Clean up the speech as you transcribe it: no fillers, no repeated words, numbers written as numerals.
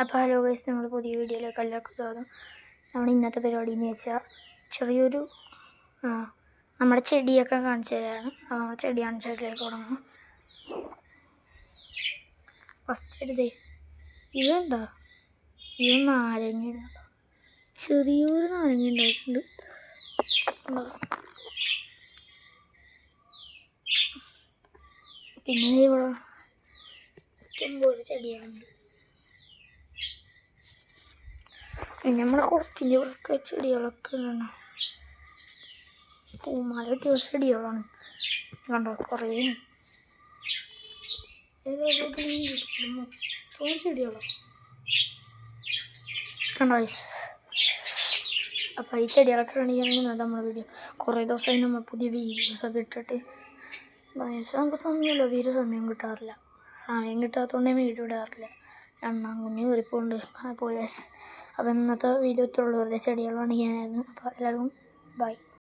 അപ്പോൾ hello guys, നമ്മൾ പുതിയ വീഡിയോയിലേക്ക് എല്ലാവർക്കും സ്വാഗതം. നമ്മൾ ഇന്നത്തെ പരിപാടി എന്ന് വെച്ചാൽ ചെറിയൊരു നമ്മുടെ ചെടിയൊക്കെ കാണിച്ചു തരാണ്. ചെടി കാണിച്ചിട്ടിലേക്ക് തുടങ്ങും. ഫസ്റ്റ് എടുത്തേ ഇതുണ്ടോ, ഇത് നാരങ്ങ, ചെറിയൊരു നാരങ്ങ ഉണ്ടായിട്ടുണ്ട്. പിന്നെ ഇവിടെ ഇഷ്ടംപോലെ ചെടികളുണ്ട്. പിന്നെ നമ്മുടെ കുളത്തിൻ്റെ ഇവിടെയൊക്കെ ചെടികളൊക്കെ ഉണ്ട്. പൂമാല കിട്ടിയ ചെടികളാണ് കണ്ടോ, കുറേ മൊത്തം ചെടികളാണ് കണ്ടോ. അപ്പോൾ ഈ ചെടികളൊക്കെ കാണിക്കുകയാണെങ്കിൽ നമ്മുടെ വീഡിയോ കുറേ ദിവസമായി നമ്മൾ പുതിയ വീഡിയോസൊക്കെ ഇട്ടിട്ട്. എന്താണെന്ന് വെച്ചാൽ നമുക്ക് സമയമില്ല, തീരെ സമയം കിട്ടാറില്ല. സമയം കിട്ടാത്തതുകൊണ്ടേ വീഡിയോ ഇടാറില്ല. എണ്ണാൻ കുഞ്ഞ് കയറിപ്പോണ്ട് പോയാൽ. അപ്പോൾ ഇന്നത്തെ വീഡിയോ ഇത്രയുള്ളൂ. വെറുതെ ചെടികൾ കാണിക്കാനായിരുന്നു. അപ്പോൾ എല്ലാവർക്കും ബൈ.